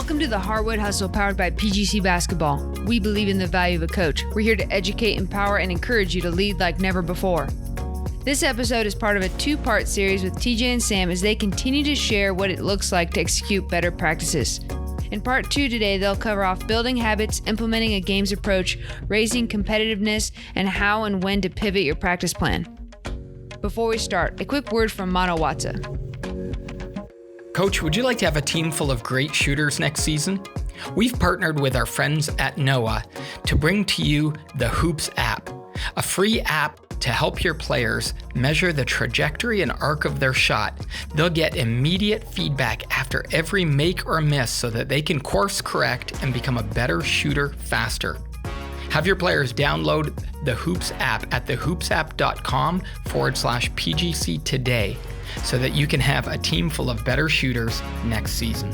Welcome to the Hardwood Hustle powered by PGC Basketball. We believe in the value of a coach. We're here to educate, empower, and encourage you to lead like never before. This episode is part of a two-part series with TJ and Sam as they continue to share what it looks like to execute better practices. In part 2 today, they'll cover off building habits, implementing a games approach, raising competitiveness, and how and when to pivot your practice plan. Before we start, a quick word from Mono Watsa. Coach, would you like to have a team full of great shooters next season? We've partnered with our friends at Noah to bring to you the Hoops app, a free app to help your players measure the trajectory and arc of their shot. They'll get immediate feedback after every make or miss so that they can course correct and become a better shooter faster. Have your players download the Hoops app at thehoopsapp.com/PGC today so that you can have a team full of better shooters next season.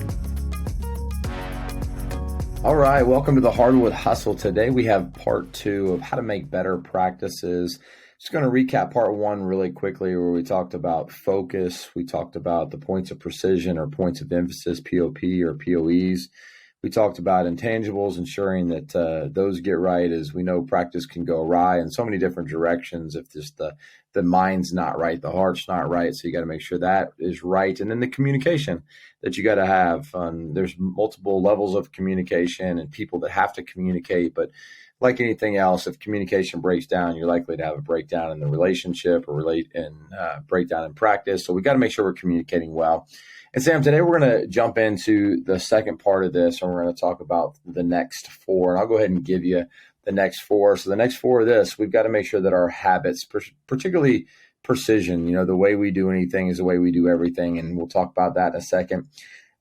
All right, welcome to the Hardwood Hustle. Today we have part 2 of how to make better practices. Just going to recap part 1 really quickly where we talked about focus. We talked about the points of precision or points of emphasis, POP or POEs. We talked about intangibles, ensuring that those get right. As we know, practice can go awry in so many different directions if just the mind's not right, the heart's not right. So you got to make sure that is right. And then the communication that you got to have. There's multiple levels of communication and people that have to communicate. But like anything else, if communication breaks down, you're likely to have a breakdown in the relationship or breakdown in practice. So we got to make sure we're communicating well. And Sam, today we're going to jump into the second part of this, and we're going to talk about the next 4. And I'll go ahead and give you the next 4. So the next 4 of this, we've got to make sure that our habits, particularly precision, the way we do anything is the way we do everything. And we'll talk about that in a second.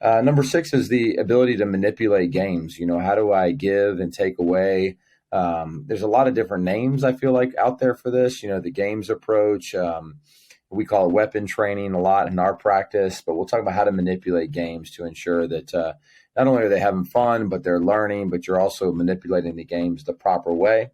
Number 6 is the ability to manipulate games. How do I give and take away? There's a lot of different names, I feel like, out there for this. The games approach. We call it weapon training a lot in our practice, but we'll talk about how to manipulate games to ensure that not only are they having fun, but they're learning, but you're also manipulating the games the proper way.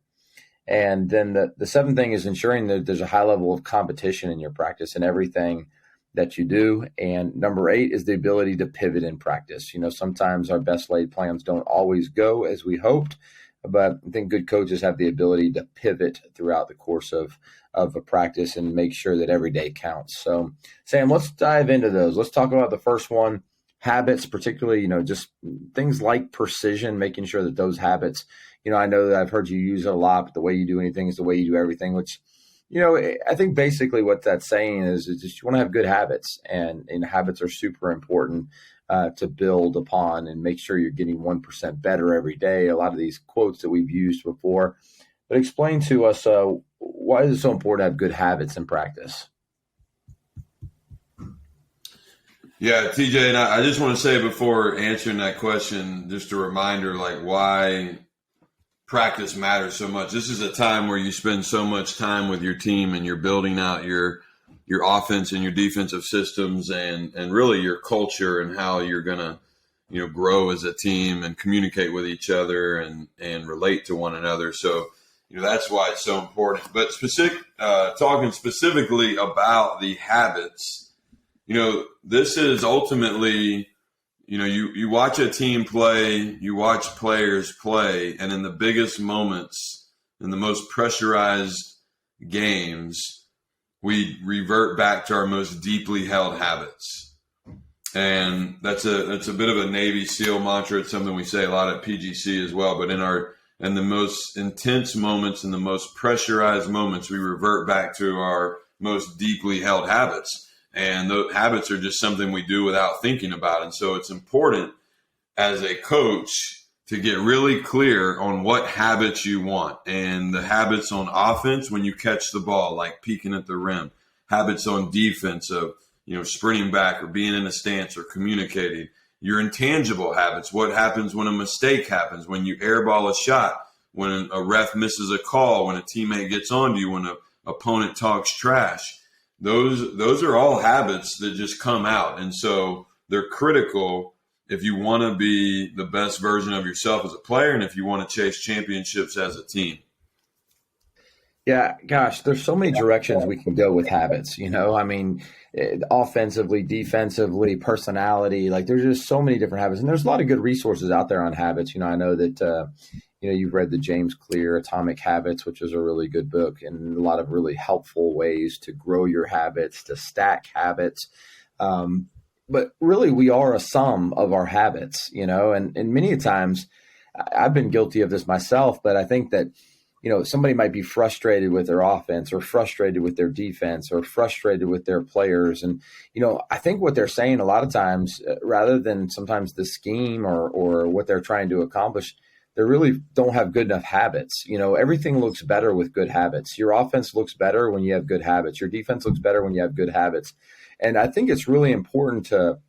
And then the 7th thing is ensuring that there's a high level of competition in your practice and everything that you do. And number 8 is the ability to pivot in practice. Sometimes our best laid plans don't always go as we hoped, but I think good coaches have the ability to pivot throughout the course of a practice and make sure that every day counts. So, Sam, let's dive into those. Let's talk about the first one, habits, particularly, just things like precision, making sure that those habits, I know that I've heard you use it a lot, but the way you do anything is the way you do everything, which, I think basically what that's saying is just you want to have good habits, and habits are super important to build upon and make sure you're getting 1% better every day. A lot of these quotes that we've used before, but explain to us why is it so important to have good habits in practice? Yeah, TJ, and I just want to say before answering that question, just a reminder, why practice matters so much. This is a time where you spend so much time with your team and you're building out your offense and your defensive systems and really your culture and how you're going to, grow as a team and communicate with each other and relate to one another. So, that's why it's so important. But talking specifically about the habits, this is ultimately, you watch a team play, you watch players play, and in the biggest moments, in the most pressurized games, we revert back to our most deeply held habits. And that's a bit of a Navy SEAL mantra. It's something we say a lot at PGC as well. But in the most intense moments, in the most pressurized moments, we revert back to our most deeply held habits. And those habits are just something we do without thinking about. And so it's important as a coach to get really clear on what habits you want. And the habits on offense, when you catch the ball, like peeking at the rim. Habits on defense of, sprinting back or being in a stance or communicating. Your intangible habits, what happens when a mistake happens, when you airball a shot, when a ref misses a call, when a teammate gets on to you, when an opponent talks trash. Those are all habits that just come out. And so they're critical if you want to be the best version of yourself as a player and if you want to chase championships as a team. Yeah, gosh, there's so many directions we can go with habits, I mean, offensively, defensively, personality, like there's just so many different habits. And there's a lot of good resources out there on habits. I know that, you've read the James Clear Atomic Habits, which is a really good book and a lot of really helpful ways to grow your habits, to stack habits. But really, we are a sum of our habits, and many times I've been guilty of this myself, but I think that somebody might be frustrated with their offense or frustrated with their defense or frustrated with their players. And, I think what they're saying a lot of times, rather than sometimes the scheme or what they're trying to accomplish, they really don't have good enough habits. Everything looks better with good habits. Your offense looks better when you have good habits. Your defense looks better when you have good habits. And I think it's really important to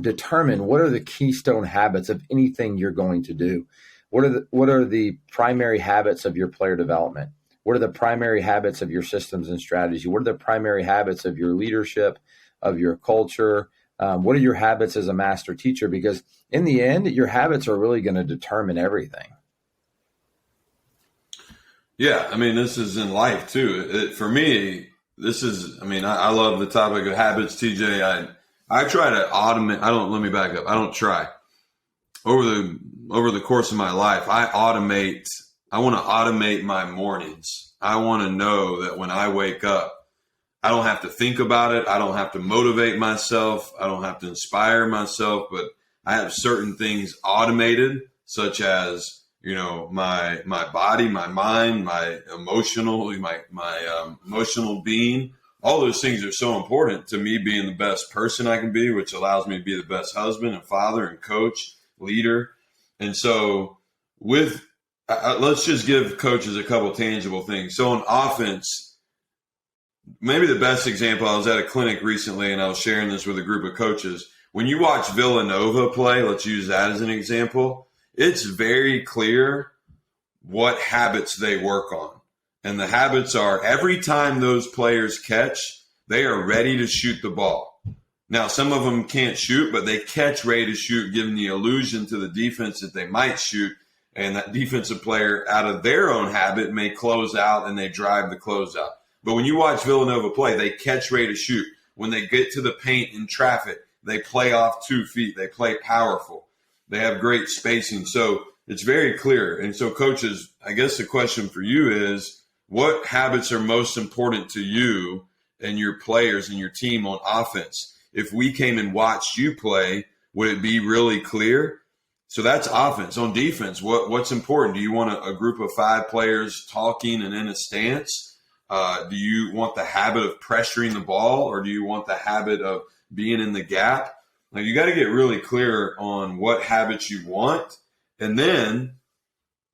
determine what are the keystone habits of anything you're going to do. What are the primary habits of your player development? What are the primary habits of your systems and strategy? What are the primary habits of your leadership, of your culture? What are your habits as a master teacher? Because in the end, your habits are really going to determine everything. Yeah, I mean, this is in life too. For me, I love the topic of habits, TJ. I try to automate. Let me back up. I don't try. Over the course of my life, I want to automate my mornings. I want to know that when I wake up, I don't have to think about it. I don't have to motivate myself. I don't have to inspire myself, but I have certain things automated, such as, my body, my mind, my emotional being. All those things are so important to me being the best person I can be, which allows me to be the best husband and father and coach, leader. And so let's just give coaches a couple tangible things. So on offense, maybe the best example, I was at a clinic recently and I was sharing this with a group of coaches. When you watch Villanova play, let's use that as an example, it's very clear what habits they work on. And the habits are every time those players catch, they are ready to shoot the ball. Now, some of them can't shoot, but they catch ready to shoot, giving the illusion to the defense that they might shoot. And that defensive player, out of their own habit, may close out and they drive the closeout. But when you watch Villanova play, they catch ready to shoot. When they get to the paint in traffic, they play off 2 feet. They play powerful. They have great spacing. So it's very clear. And so, coaches, I guess the question for you is, what habits are most important to you and your players and your team on offense? If we came and watched you play, would it be really clear? So that's offense. On defense, what's important? Do you want a group of 5 players talking and in a stance? Do you want the habit of pressuring the ball, or do you want the habit of being in the gap? Now, you got to get really clear on what habits you want. And then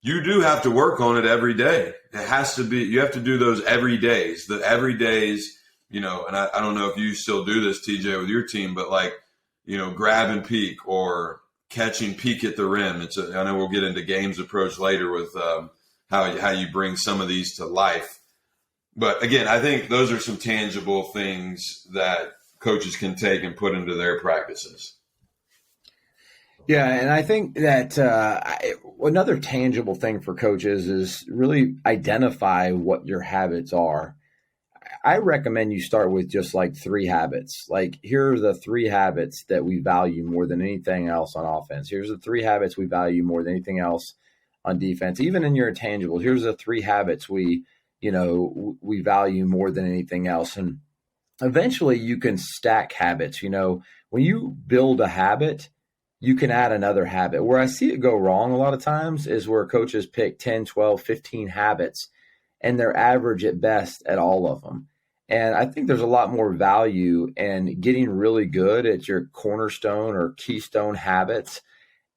you do have to work on it every day. It has to be, you have to do those every days. The every days, and I don't know if you still do this, TJ, with your team, but grab and peek or catch and peek at the rim. I know we'll get into games approach later with how you bring some of these to life. But again, I think those are some tangible things that coaches can take and put into their practices. Yeah, and I think that another tangible thing for coaches is really identify what your habits are. I recommend you start with just 3 habits. Here are the 3 habits that we value more than anything else on offense. Here's the 3 habits we value more than anything else on defense. Even in your intangibles, here's the 3 habits we value more than anything else. And eventually you can stack habits. When you build a habit, you can add another habit. Where I see it go wrong a lot of times is where coaches pick 10, 12, 15 habits, and they're average at best at all of them. And I think there's a lot more value in getting really good at your cornerstone or keystone habits,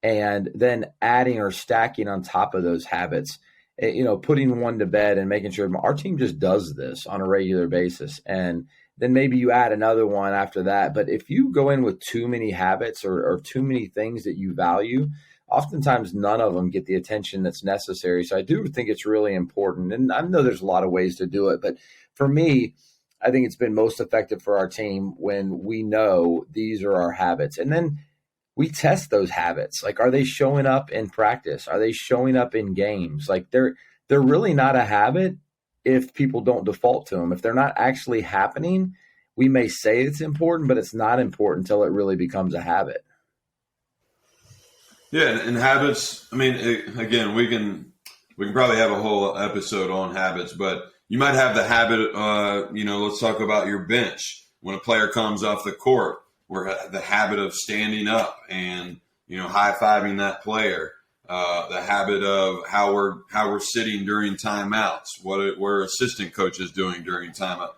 and then adding or stacking on top of those habits, putting one to bed and making sure our team just does this on a regular basis. And then maybe you add another one after that. But if you go in with too many habits or too many things that you value, oftentimes none of them get the attention that's necessary. So I do think it's really important. And I know there's a lot of ways to do it, but for me, I think it's been most effective for our team when we know these are our habits. And then we test those habits. Are they showing up in practice? Are they showing up in games? They're really not a habit if people don't default to them. If they're not actually happening, we may say it's important, but it's not important until it really becomes a habit. Yeah, and habits, I mean, again, we can probably have a whole episode on habits, but you might have the habit, let's talk about your bench. When a player comes off the court, we're the habit of standing up and, high-fiving that player. The habit of how we're sitting during timeouts, what our assistant coach is doing during timeout.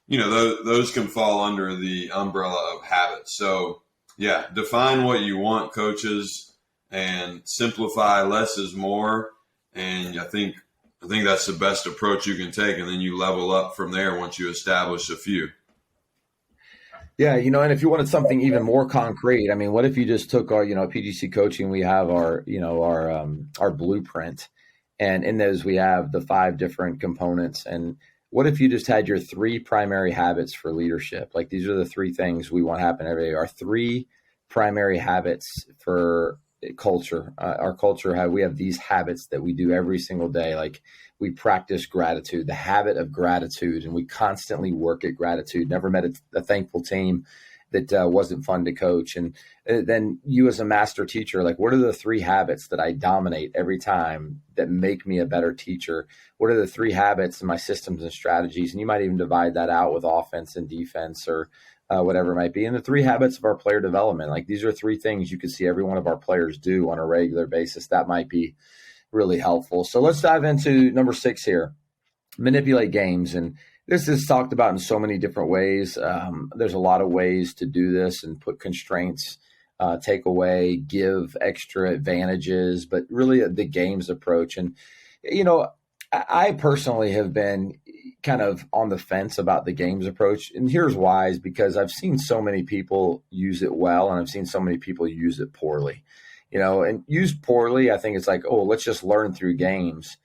Those can fall under the umbrella of habits. So, yeah, define what you want, coaches, and simplify. Less is more. And I think that's the best approach you can take. And then you level up from there once you establish a few. Yeah, and if you wanted something even more concrete, I mean, what if you just took our, PGC coaching, we have our blueprint, and in those we have the 5 different components. And what if you just had your 3 primary habits for leadership? Like, these are the 3 things we want to happen every day. Our 3 primary habits for culture. Our culture, we have these habits that we do every single day. Like, we practice gratitude, the habit of gratitude, and we constantly work at gratitude. Never met a thankful team that wasn't fun to coach. And then you as a master teacher, like, what are the 3 habits that I dominate every time that make me a better teacher? What are the 3 habits in my systems and strategies? And you might even divide that out with offense and defense or whatever it might be. And the 3 habits of our player development, like, these are 3 things you could see every one of our players do on a regular basis. That might be really helpful. So let's dive into number 6 here, manipulate games. And this is talked about in so many different ways. There's a lot of ways to do this and put constraints, take away, give extra advantages, but really the games approach. And, I personally have been kind of on the fence about the games approach. And here's why, is because I've seen so many people use it well, and I've seen so many people use it poorly. And used poorly, I think it's like, oh, let's just learn through games.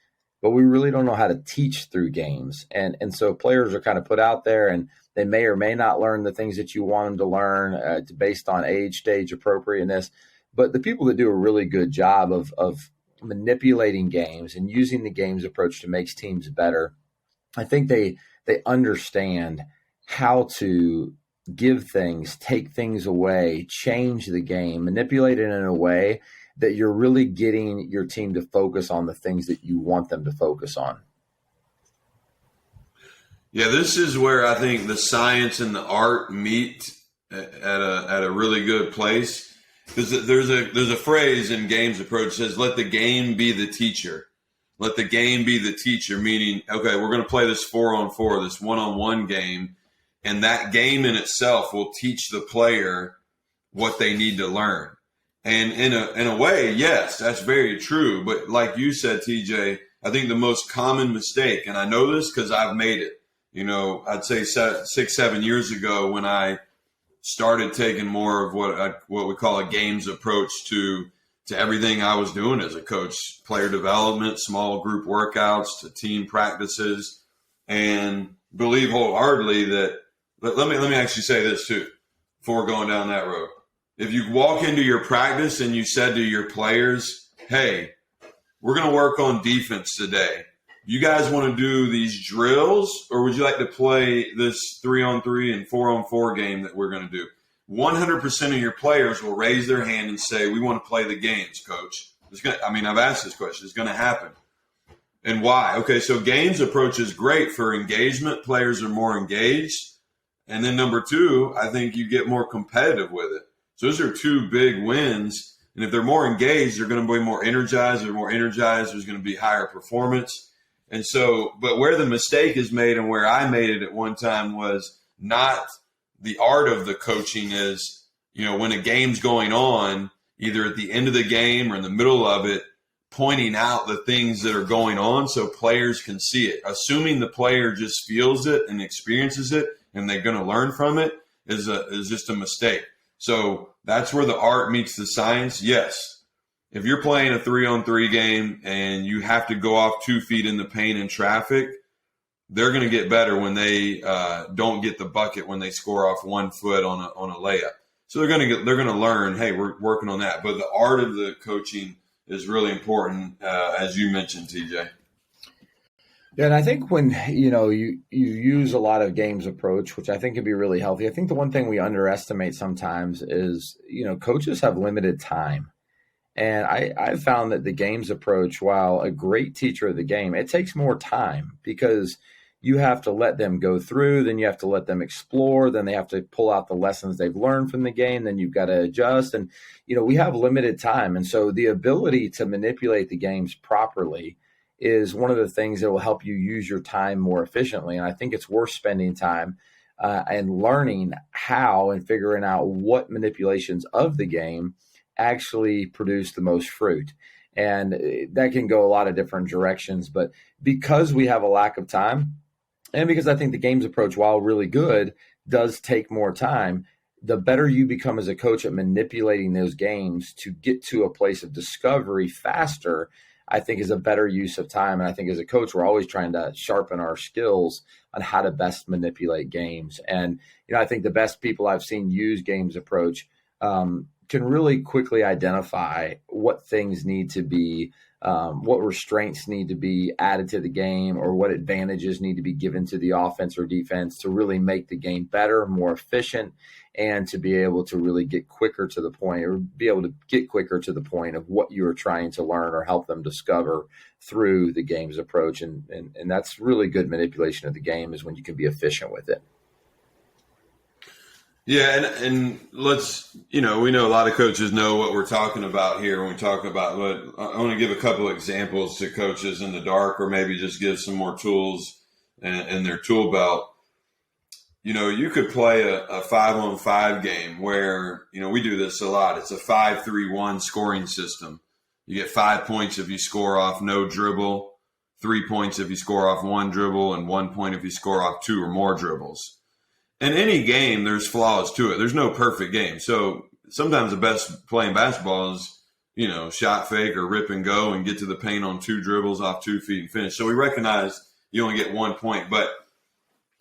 But we really don't know how to teach through games. And so players are kind of put out there, and they may or may not learn the things that you want them to learn based on age, stage, appropriateness. But the people that do a really good job of manipulating games and using the games approach to make teams better, I think they understand how to give things, take things away, change the game, manipulate it in a way that you're really getting your team to focus on the things that you want them to focus on. Yeah, this is where I think the science and the art meet at a really good place. Because there's a phrase in games approach that says, let the game be the teacher. Let the game be the teacher, meaning, okay, we're going to play this 4-on-4, this one-on-one game, and that game in itself will teach the player what they need to learn. And in a way, yes, that's very true. But like you said, TJ, I think the most common mistake, and I know this because I've made it, I'd say 6-7 years ago when I started taking more of what we call a games approach to everything I was doing as a coach, player development, small group workouts, to team practices, and believe wholeheartedly that, let me actually say this too, before going down that road. If you walk into your practice and you said to your players, hey, we're going to work on defense today. You guys want to do these drills, or would you like to play this 3-on-3 and 4-on-4 game that we're going to do? 100% of your players will raise their hand and say, we want to play the games, coach. I've asked this question. It's going to happen. And why? Okay, so games approach is great for engagement. Players are more engaged. And then number 2, I think you get more competitive with it. So those are 2 big wins. And if they're more engaged, they're going to be more energized. They're more energized. There's going to be higher performance. And so, but where the mistake is made and where I made it at one time was not the art of the coaching is, when a game's going on, either at the end of the game or in the middle of it, pointing out the things that are going on so players can see it. Assuming the player just feels it and experiences it and they're going to learn from it is just a mistake. So that's where the art meets the science. Yes. If you're playing a 3-on-3 game and you have to go off 2 feet in the paint in traffic, they're going to get better when they don't get the bucket when they score off 1 foot on a layup. So they're going to learn, hey, we're working on that. But the art of the coaching is really important, as you mentioned, TJ. Yeah, and I think when you use a lot of games approach, which I think can be really healthy. I think the one thing we underestimate sometimes is coaches have limited time, and I've found that the games approach, while a great teacher of the game, it takes more time because you have to let them go through, then you have to let them explore, then they have to pull out the lessons they've learned from the game, then you've got to adjust, and we have limited time, and so the ability to manipulate the games properly is one of the things that will help you use your time more efficiently. And I think it's worth spending time and learning how and figuring out what manipulations of the game actually produce the most fruit. And that can go a lot of different directions. But because we have a lack of time, and because I think the games approach, while really good, does take more time, the better you become as a coach at manipulating those games to get to a place of discovery faster, I think is a better use of time. And I think as a coach, we're always trying to sharpen our skills on how to best manipulate games. And, I think the best people I've seen use games approach can really quickly identify what things need to be, what restraints need to be added to the game, or what advantages need to be given to the offense or defense to really make the game better, more efficient, and to be able to really get quicker to the point, or be able to get quicker to the point of what you are trying to learn or help them discover through the game's approach. And that's really good manipulation of the game, is when you can be efficient with it. Yeah, and let's, we know a lot of coaches know what we're talking about here when we talk about, but I want to give a couple of examples to coaches in the dark, or maybe just give some more tools in their tool belt. You could play a 5-on-5 game where, we do this a lot. It's a 5-3-1 scoring system. You get 5 points if you score off no dribble, 3 points if you score off one dribble, and 1 point if you score off 2 or more dribbles. In any game, there's flaws to it. There's no perfect game. So sometimes the best playing basketball is, shot fake or rip and go and get to the paint on 2 dribbles off 2 feet and finish. So we recognize you only get 1 point, but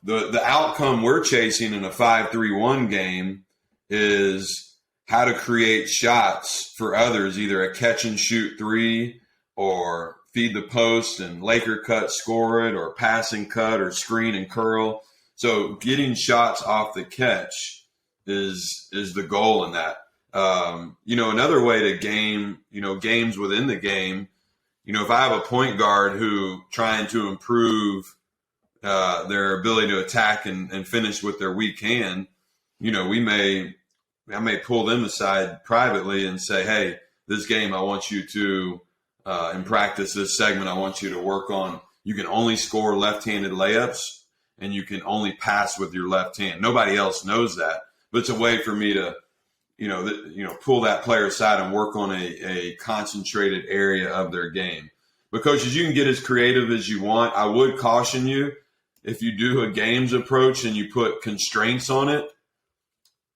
the outcome we're chasing in a 5-3-1 game is how to create shots for others, either a catch and shoot 3, or feed the post and Laker cut, score it, or passing cut, or screen and curl. So getting shots off the catch is the goal in that. Another way to game, games within the game, if I have a point guard who trying to improve their ability to attack and finish with their weak hand, I may pull them aside privately and say, hey, this game, I want you to, in practice, this segment, I want you to work on, you can only score left-handed layups, and you can only pass with your left hand. Nobody else knows that, but it's a way for me to, pull that player aside and work on a concentrated area of their game. But coaches, you can get as creative as you want. I would caution you, if you do a games approach and you put constraints on it,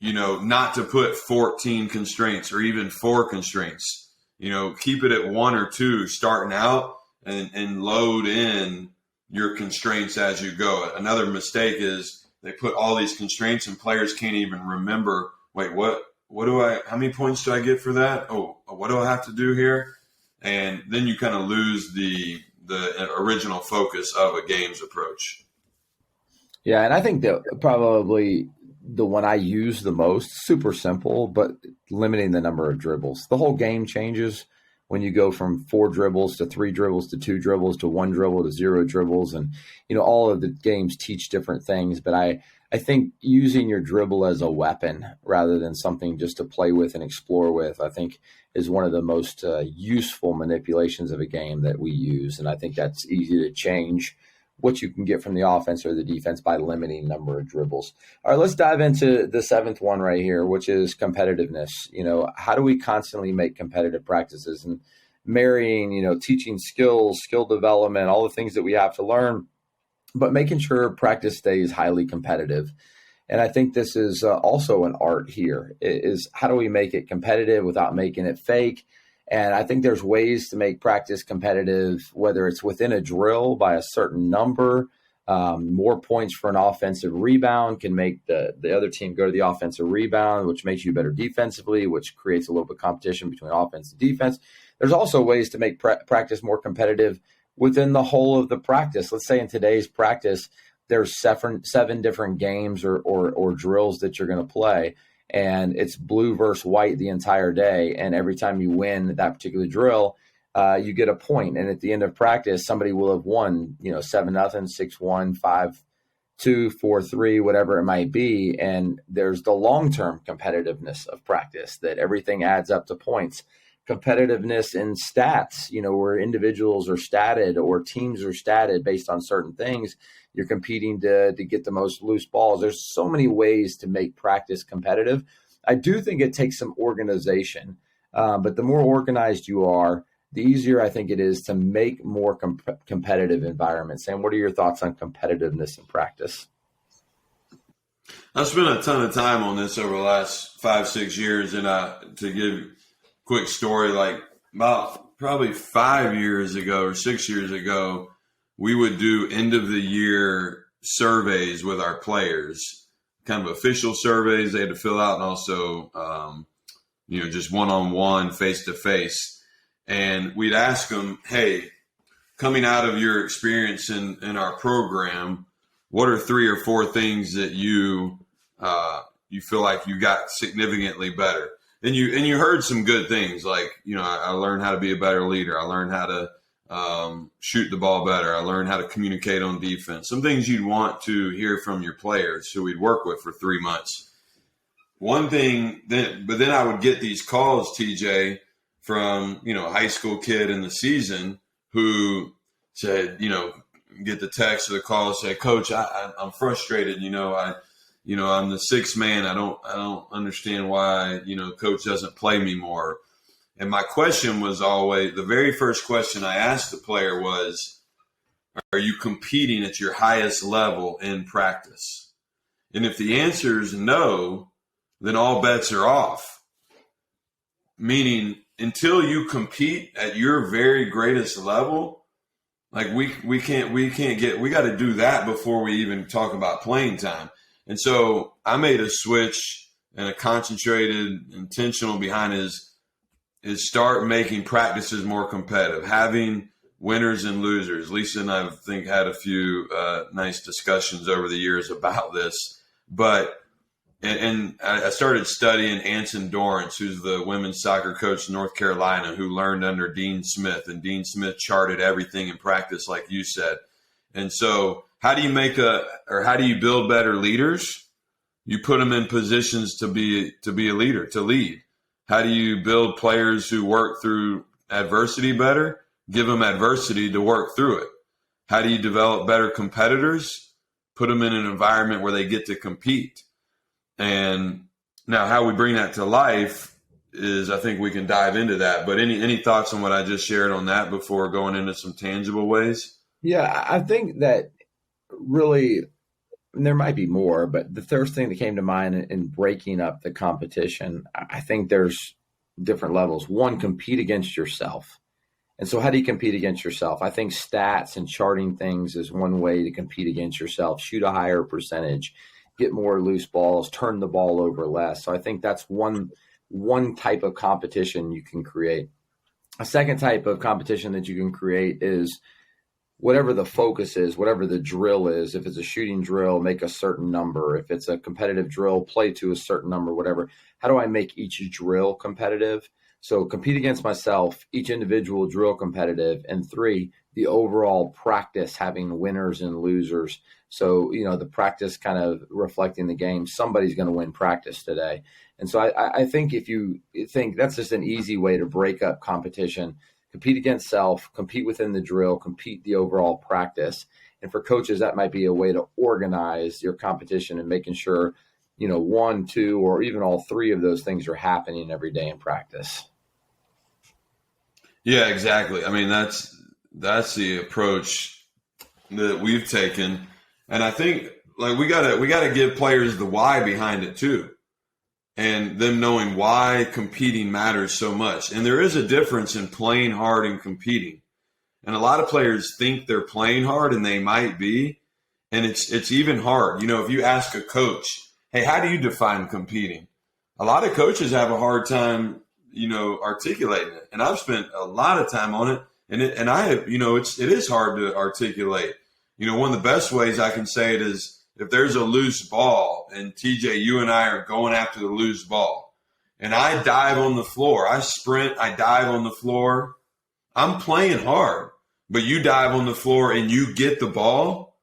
not to put 14 constraints or even 4 constraints. Keep it at 1 or 2 starting out, and load in your constraints as you go. Another mistake is they put all these constraints and players can't even remember, wait, how many points do I get for that? Oh, what do I have to do here? And then you kind of lose the original focus of a games approach. Yeah, and I think that probably the one I use the most, super simple, but limiting the number of dribbles. The whole game changes when you go from 4 dribbles to 3 dribbles to 2 dribbles to 1 dribble to 0 dribbles. And, all of the games teach different things. But I think using your dribble as a weapon rather than something just to play with and explore with, I think is one of the most useful manipulations of a game that we use. And I think that's easy to change what you can get from the offense or the defense by limiting number of dribbles. All right, let's dive into the 7th one right here, which is competitiveness. How do we constantly make competitive practices, and marrying, teaching skills, skill development, all the things that we have to learn, but making sure practice stays highly competitive. And I think this is also an art here, is how do we make it competitive without making it fake? And I think there's ways to make practice competitive, whether it's within a drill by a certain number. More points for an offensive rebound can make the other team go to the offensive rebound, which makes you better defensively, which creates a little bit of competition between offense and defense. There's also ways to make practice more competitive within the whole of the practice. Let's say in today's practice, there's seven different games or drills that you're going to play, and it's blue versus white the entire day. And every time you win that particular drill, you get a point. And at the end of practice, somebody will have won, 7-0, 6-1, 5-2, 4-3, whatever it might be. And there's the long-term competitiveness of practice, that everything adds up to points. Competitiveness in stats, where individuals are statted or teams are statted based on certain things. You're competing to get the most loose balls. There's so many ways to make practice competitive. I do think it takes some organization, but the more organized you are, the easier I think it is to make more competitive environments. Sam, what are your thoughts on competitiveness in practice? I've spent a ton of time on this over the last 5-6 years, and to give a quick story, like about probably 5 years ago or 6 years ago, we would do end of the year surveys with our players, kind of official surveys they had to fill out, and also, just one-on-one, face-to-face. And we'd ask them, hey, coming out of your experience in our program, what are 3 or 4 things that you feel like you got significantly better? And you heard some good things, like, I learned how to be a better leader. I learned how to shoot the ball better. I learned how to communicate on defense. Some things you'd want to hear from your players who we'd work with for 3 months. One thing, but then I would get these calls, TJ, from, a high school kid in the season who said, get the text or the call, say, Coach, I'm frustrated. I'm the sixth man. I don't understand why, Coach doesn't play me more. And my question was always, the very first question I asked the player was, are you competing at your highest level in practice? And if the answer is no, then all bets are off. Meaning, until you compete at your very greatest level, like we got to do that before we even talk about playing time. And so I made a switch and a concentrated, intentional behind is start making practices more competitive, having winners and losers. Lisa and I think had a few nice discussions over the years about this, but and I started studying Anson Dorrance, who's the women's soccer coach in North Carolina, who learned under Dean Smith, and Dean Smith charted everything in practice, like you said. And so how do you build better leaders? You put them in positions to be a leader, to lead. How do you build players who work through adversity better? Give them adversity to work through it. How do you develop better competitors? Put them in an environment where they get to compete. And now how we bring that to life is, I think we can dive into that. But any thoughts on what I just shared on that before going into some tangible ways? Yeah, I think that really, there might be more, but the first thing that came to mind in breaking up the competition, I think there's different levels. One, compete against yourself. And so how do you compete against yourself? I think stats and charting things is one way to compete against yourself. Shoot a higher percentage, get more loose balls, turn the ball over less. So I think that's one type of competition you can create. A second type of competition that you can create is whatever the focus is, whatever the drill is. If it's a shooting drill, make a certain number. If it's a competitive drill, play to a certain number, whatever. How do I make each drill competitive? So compete against myself, each individual drill competitive, and 3, the overall practice having winners and losers. So, the practice kind of reflecting the game. Somebody's going to win practice today. And so I think if you think that's just an easy way to break up competition, compete against self, compete within the drill, compete the overall practice. And for coaches, that might be a way to organize your competition and making sure, 1, 2, or even all 3 of those things are happening every day in practice. Yeah, exactly. I mean, that's the approach that we've taken. And I think like we gotta give players the why behind it too. And them knowing why competing matters so much. And there is a difference in playing hard and competing. And a lot of players think they're playing hard, and they might be. And it's even hard. If you ask a coach, hey, how do you define competing? A lot of coaches have a hard time, articulating it. And I've spent a lot of time on it. And I have, it is hard to articulate. One of the best ways I can say it is if there's a loose ball and TJ, you and I are going after the loose ball and I dive on the floor, I sprint, I dive on the floor. I'm playing hard, but you dive on the floor and you get the ball.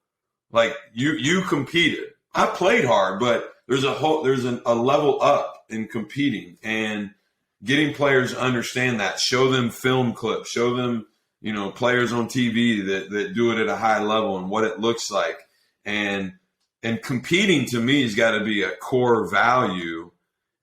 Like you competed. I played hard, but there's a level up in competing and getting players to understand that. Show them film clips, show them, players on TV that do it at a high level and what it looks like. And competing to me has got to be a core value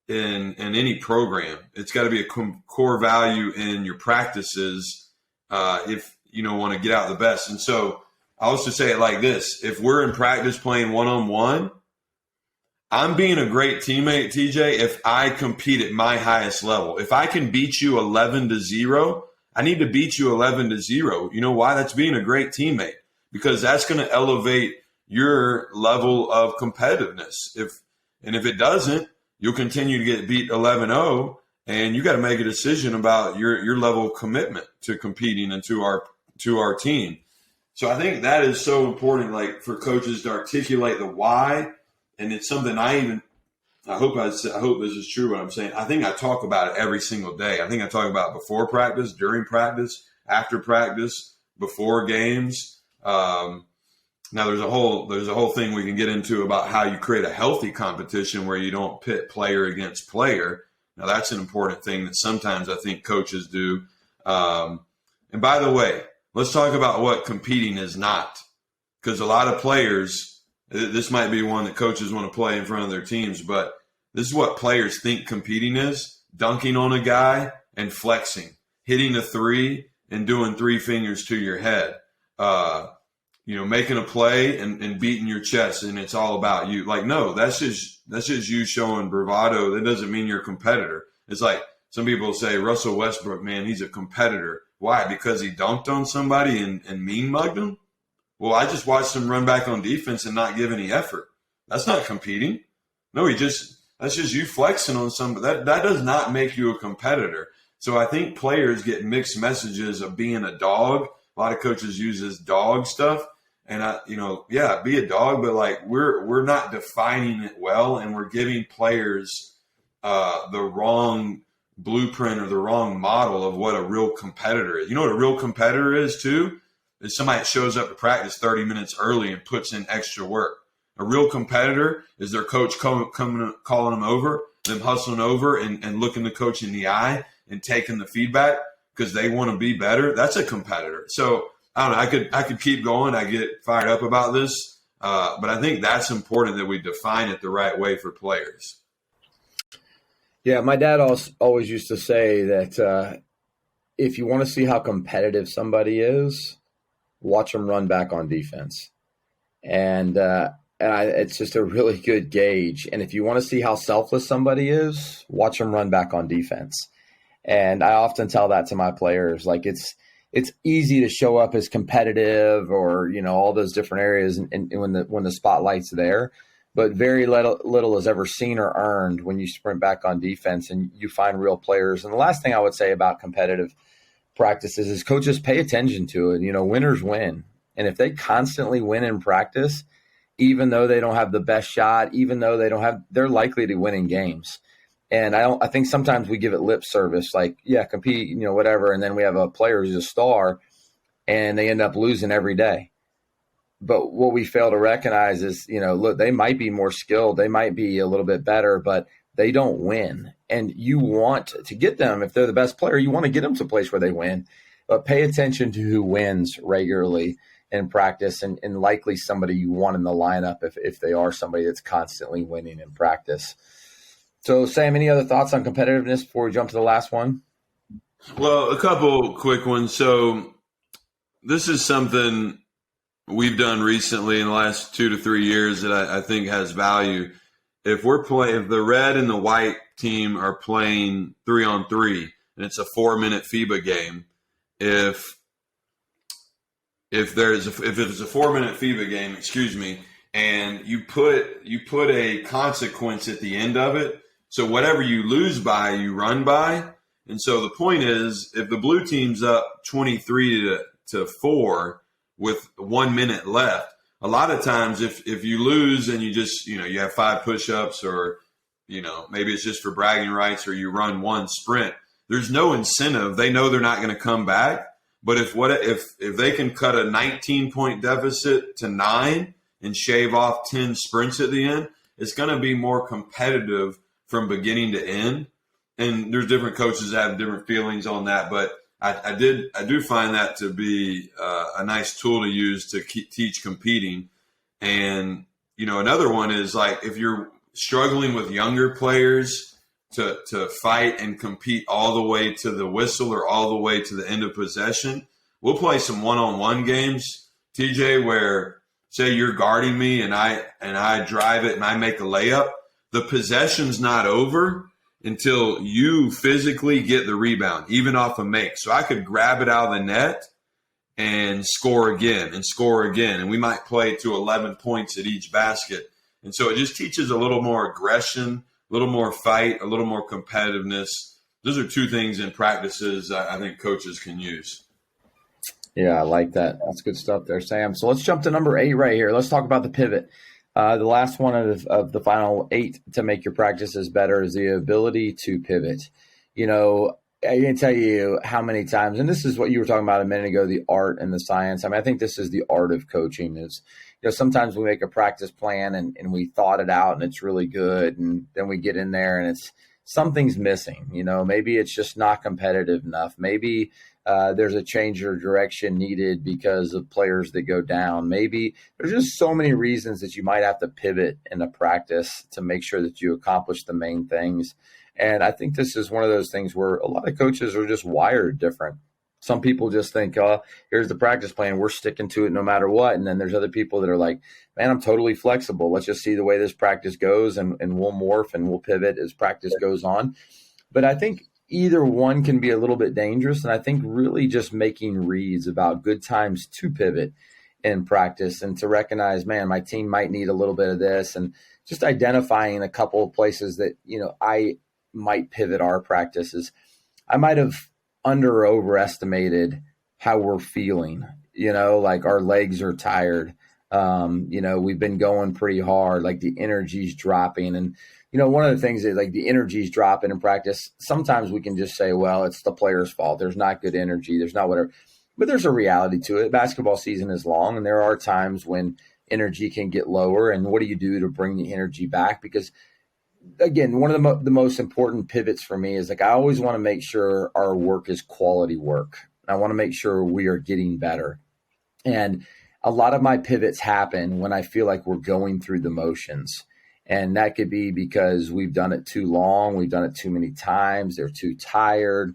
in any program. It's got to be a core value in your practices if you want to get out the best. And so I also say it like this. If we're in practice playing one-on-one, I'm being a great teammate, TJ, if I compete at my highest level. If I can beat you 11-0, I need to beat you 11-0. You know why? That's being a great teammate, because that's going to elevate your level of competitiveness. If it doesn't, you'll continue to get beat 11-0, and you got to make a decision about your level of commitment to competing and to our team. So I think that is so important, like for coaches to articulate the why. And it's something I hope this is true what I'm saying. I think I talk about it every single day. I think I talk about it before practice, during practice, after practice, before games. Now there's a whole thing we can get into about how you create a healthy competition where you don't pit player against player. Now that's an important thing that sometimes I think coaches do. And by the way, let's talk about what competing is not, because a lot of players, this might be one that coaches want to play in front of their teams, but this is what players think competing is: dunking on a guy and flexing, hitting a three and doing three fingers to your head, making a play and beating your chest, and it's all about you. Like, no, that's just you showing bravado. That doesn't mean you're a competitor. It's like some people say Russell Westbrook, man, he's a competitor. Why? Because he dunked on somebody and mean mugged him? Well, I just watched him run back on defense and not give any effort. That's not competing. No, that's just you flexing on somebody. That does not make you a competitor. So I think players get mixed messages of being a dog. A lot of coaches use this dog stuff. And be a dog, but like we're not defining it well, and we're giving players the wrong blueprint or the wrong model of what a real competitor is. You know what a real competitor is too? Is somebody that shows up to practice 30 minutes early and puts in extra work. A real competitor is their coach calling them over, them hustling over and looking the coach in the eye and taking the feedback because they want to be better. That's a competitor. So I don't know. I could keep going. I get fired up about this, but I think that's important that we define it the right way for players. Yeah, my dad always used to say that if you want to see how competitive somebody is, watch them run back on defense. And it's just a really good gauge. And if you want to see how selfless somebody is, watch them run back on defense. And I often tell that to my players. Like it's easy to show up as competitive or, all those different areas and when the spotlight's there, but very little is ever seen or earned when you sprint back on defense and you find real players. And the last thing I would say about competitive practices is coaches pay attention to it. Winners win. And if they constantly win in practice, even though they don't have the best shot, even though they're likely to win in games. And I think sometimes we give it lip service, like, yeah, compete, whatever. And then we have a player who's a star and they end up losing every day. But what we fail to recognize is, look, they might be more skilled. They might be a little bit better, but they don't win. And you want to get them, if they're the best player, you want to get them to a place where they win. But pay attention to who wins regularly in practice and likely somebody you want in the lineup if they are somebody that's constantly winning in practice. So, Sam, any other thoughts on competitiveness before we jump to the last one? Well, a couple quick ones. So this is something we've done recently in the last 2 to 3 years that I think has value. If the red and the white team are playing 3-on-3 and it's a 4-minute FIBA game, if it's a 4-minute FIBA game, and you put a consequence at the end of it, so whatever you lose by, you run by, And so the point is, if the blue team's up 23-4 with 1 minute left, a lot of times if you lose and you just, you have 5 push-ups or, maybe it's just for bragging rights or you run 1 sprint, there's no incentive. They know they're not going to come back. But if they can cut a 19-point deficit to 9 and shave off 10 sprints at the end, it's going to be more competitive from beginning to end. And there's different coaches that have different feelings on that, but I do find that to be a nice tool to use to teach competing. And another one is like if you're struggling with younger players to fight and compete all the way to the whistle or all the way to the end of possession, we'll play some one-on-one games, TJ, where say you're guarding me and I drive it and I make a layup. The possession's not over until you physically get the rebound, even off a make. So I could grab it out of the net and score again. And we might play to 11 points at each basket. And so it just teaches a little more aggression, a little more fight, a little more competitiveness. Those are 2 things in practices I think coaches can use. Yeah, I like that. That's good stuff there, Sam. So let's jump to number 8 right here. Let's talk about the pivot. The last one of the final 8 to make your practices better is the ability to pivot. I can tell you how many times, and this is what you were talking about a minute ago, the art and the science. I think this is the art of coaching is, sometimes we make a practice plan and we thought it out and it's really good. And then we get in there and something's missing. Maybe it's just not competitive enough. Maybe there's a change of direction needed because of players that go down. Maybe there's just so many reasons that you might have to pivot in a practice to make sure that you accomplish the main things. And I think this is one of those things where a lot of coaches are just wired different. Some people just think, here's the practice plan. We're sticking to it no matter what. And then there's other people that are like, man, I'm totally flexible. Let's just see the way this practice goes and we'll morph and we'll pivot as practice goes on. But I think either one can be a little bit dangerous. And I think really just making reads about good times to pivot in practice and to recognize, man, my team might need a little bit of this, and just identifying a couple of places that, I might pivot our practices. I might have under or overestimated how we're feeling, like our legs are tired. We've been going pretty hard, like the energy's dropping. And, one of the things is like the energy's dropping in practice. Sometimes we can just say, well, it's the player's fault. There's not good energy. There's not whatever, but there's a reality to it. Basketball season is long and there are times when energy can get lower. And what do you do to bring the energy back? Because again, one of the most important pivots for me is like, I always want to make sure our work is quality work. I want to make sure we are getting better. And a lot of my pivots happen when I feel like we're going through the motions. And that could be because we've done it too long. We've done it too many times. They're too tired.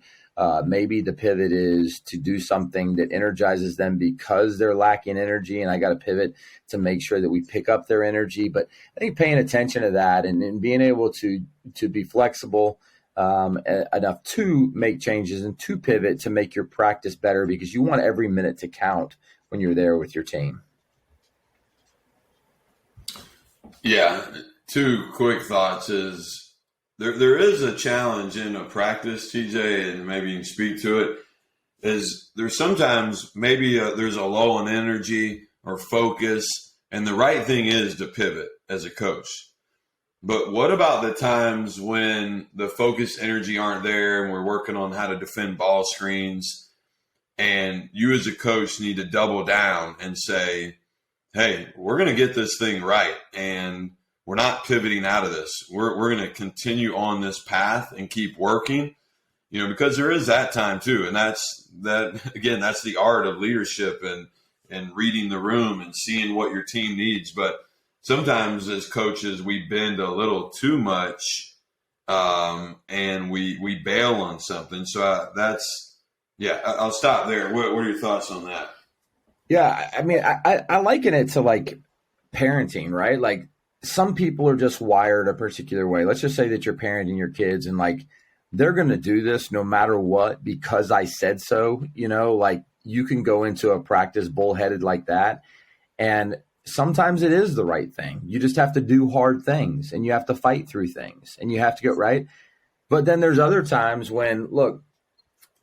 Maybe the pivot is to do something that energizes them because they're lacking energy. And I got to pivot to make sure that we pick up their energy. But I think paying attention to that and being able to be flexible enough to make changes and to pivot to make your practice better, because you want every minute to count when you're there with your team. Yeah. 2 quick thoughts is there is a challenge in a practice, TJ, and maybe you can speak to it, is there's sometimes maybe there's a low in energy or focus, and the right thing is to pivot as a coach. But what about the times when the focus energy aren't there and we're working on how to defend ball screens, and you as a coach need to double down and say, hey, we're going to get this thing right, and we're not pivoting out of this. We're going to continue on this path and keep working, because there is that time too. And that's the art of leadership and reading the room and seeing what your team needs. But sometimes as coaches, we bend a little too much and we bail on something. So I'll stop there. What are your thoughts on that? Yeah. I liken it to like parenting, right? Like, some people are just wired a particular way. Let's just say that you're parenting your kids and like, they're going to do this no matter what, because I said so, like you can go into a practice bullheaded like that. And sometimes it is the right thing. You just have to do hard things and you have to fight through things and you have to get right. But then there's other times when, look,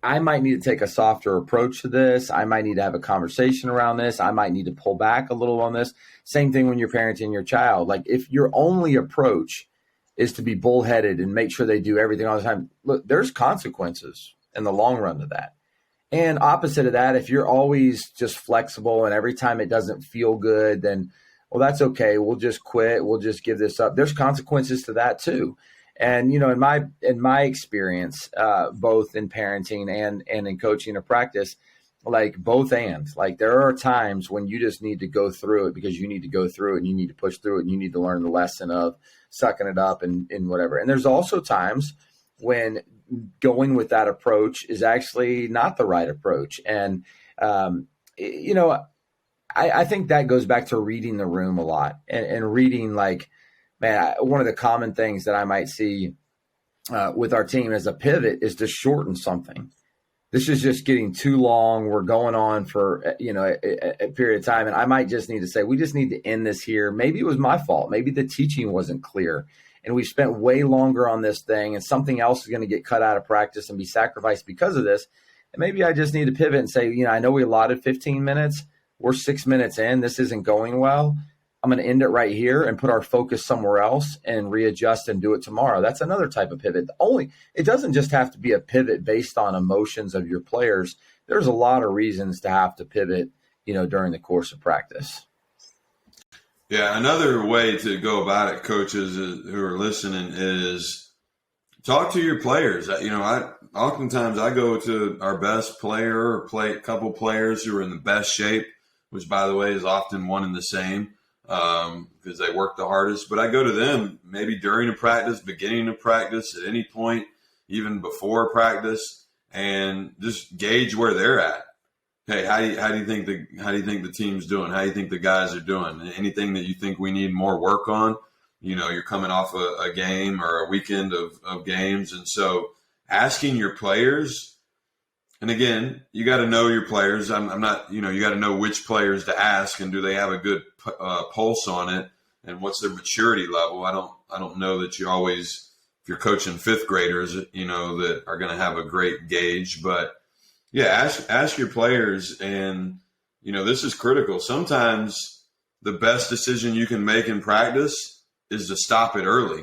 I might need to take a softer approach to this. I might need to have a conversation around this. I might need to pull back a little on this. Same thing when you're parenting your child. Like if your only approach is to be bullheaded and make sure they do everything all the time, look, there's consequences in the long run to that. And opposite of that, if you're always just flexible and every time it doesn't feel good, then, well, that's okay. We'll just quit. We'll just give this up. There's consequences to that too. And, you know, in my experience, both in parenting and in coaching or practice, like both and, like there are times when you just need to go through it because you need to go through it and you need to push through it and you need to learn the lesson of sucking it up and whatever. And there's also times when going with that approach is actually not the right approach. And, you know, I think that goes back to reading the room a lot and reading, like, man, one of the common things that I might see with our team as a pivot is to shorten something. This is just getting too long. We're going on for, you know, a period of time. And I might just need to say, we just need to end this here. Maybe it was my fault. Maybe the teaching wasn't clear. And we spent way longer on this thing and something else is going to get cut out of practice and be sacrificed because of this. And maybe I just need to pivot and say, you know, I know we allotted 15 minutes. We're 6 minutes in. This isn't going well. I'm going to end it right here and put our focus somewhere else and readjust and do it tomorrow. That's another type of pivot. It doesn't just have to be a pivot based on emotions of your players. There's a lot of reasons to have to pivot, you know, during the course of practice. Yeah, another way to go about it, coaches who are listening, is talk to your players. You know, oftentimes I go to our best player or play a couple players who are in the best shape, which, by the way, is often one and the same because they work the hardest. But I go to them maybe during a practice, beginning of practice, at any point, even before practice, and just gauge where they're at. Hey, how do you think the team's doing? How do you think the guys are doing? Anything that you think we need more work on? You know, you're coming off a game or a weekend of games. And so asking your players, and again, you got to know your players. I'm not, you know, you got to know which players to ask and do they have a good pulse on it and what's their maturity level. I don't know that you always, if you're coaching fifth graders, you know, that are going to have a great gauge, but yeah, ask your players, and, you know, this is critical. Sometimes the best decision you can make in practice is to stop it early.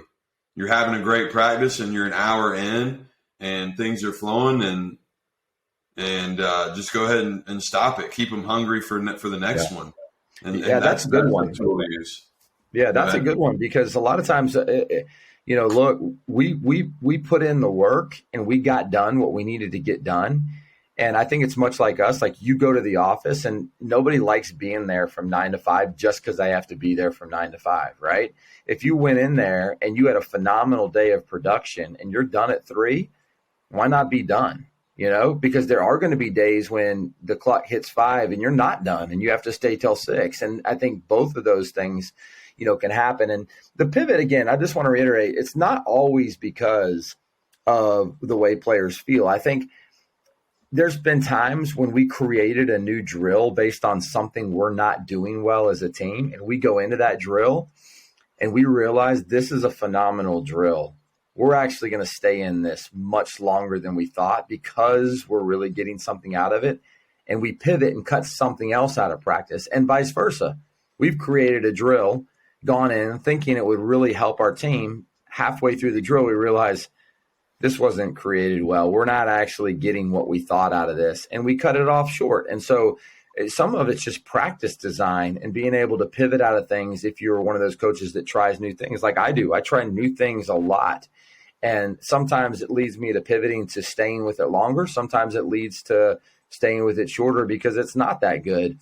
You're having a great practice and you're an hour in and things are flowing and just go ahead and stop it. Keep them hungry for the next one. And that's a good one. Yeah, that's a good one because a lot of times, you know, look, we put in the work and we got done what we needed to get done. And I think it's much like us, like you go to the office and nobody likes being there from 9 to 5 just because they have to be there from 9 to 5, right? If you went in there and you had a phenomenal day of production and you're done at 3, why not be done? You know, because there are going to be days when the clock hits 5 and you're not done and you have to stay till 6. And I think both of those things, you know, can happen. And the pivot, again, I just want to reiterate, it's not always because of the way players feel. I think there's been times when we created a new drill based on something we're not doing well as a team. And we go into that drill and we realize this is a phenomenal drill. We're actually going to stay in this much longer than we thought because we're really getting something out of it. And we pivot and cut something else out of practice and vice versa. We've created a drill, gone in thinking it would really help our team. Halfway through the drill, we realize this wasn't created well. We're not actually getting what we thought out of this, and we cut it off short. And so some of it's just practice design and being able to pivot out of things. If you're one of those coaches that tries new things like I do, I try new things a lot. And sometimes it leads me to pivoting to staying with it longer. Sometimes it leads to staying with it shorter because it's not that good.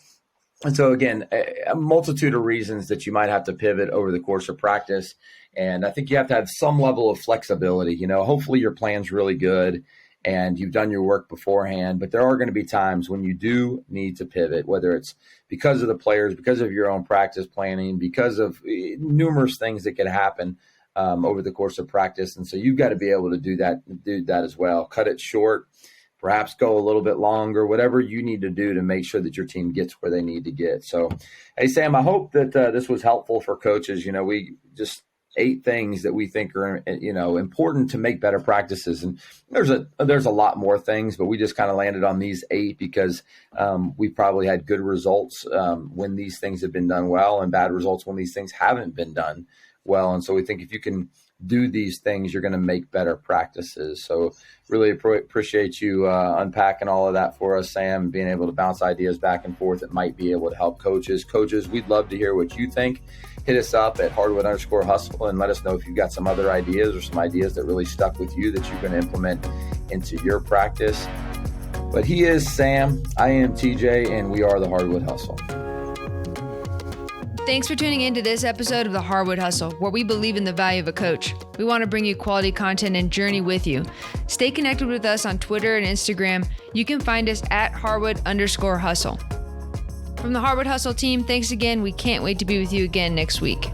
And so, again, a multitude of reasons that you might have to pivot over the course of practice. And I think you have to have some level of flexibility. You know, hopefully your plan's really good and you've done your work beforehand, but there are going to be times when you do need to pivot, whether it's because of the players, because of your own practice planning, because of numerous things that could happen over the course of practice. And so you've got to be able to do that as well. Cut it short, perhaps go a little bit longer, whatever you need to do to make sure that your team gets where they need to get. So, hey, Sam, I hope that this was helpful for coaches. You know, we just 8 things that we think are, important to make better practices. And there's a lot more things, but we just kind of landed on these 8 because we probably had good results when these things have been done well, and bad results when these things haven't been done well. And so we think if you can do these things, you're going to make better practices. So really appreciate you unpacking all of that for us, Sam, being able to bounce ideas back and forth that might be able to help coaches. Coaches, we'd love to hear what you think. Hit us up at Hardwood_hustle and let us know if you've got some other ideas or some ideas that really stuck with you that you're going to implement into your practice. But he is Sam, I am TJ, and we are the Hardwood Hustle. Thanks for tuning in to this episode of the Hardwood Hustle, where we believe in the value of a coach. We want to bring you quality content and journey with you. Stay connected with us on Twitter and Instagram. You can find us at Hardwood_hustle. From the Hardwood Hustle team, thanks again. We can't wait to be with you again next week.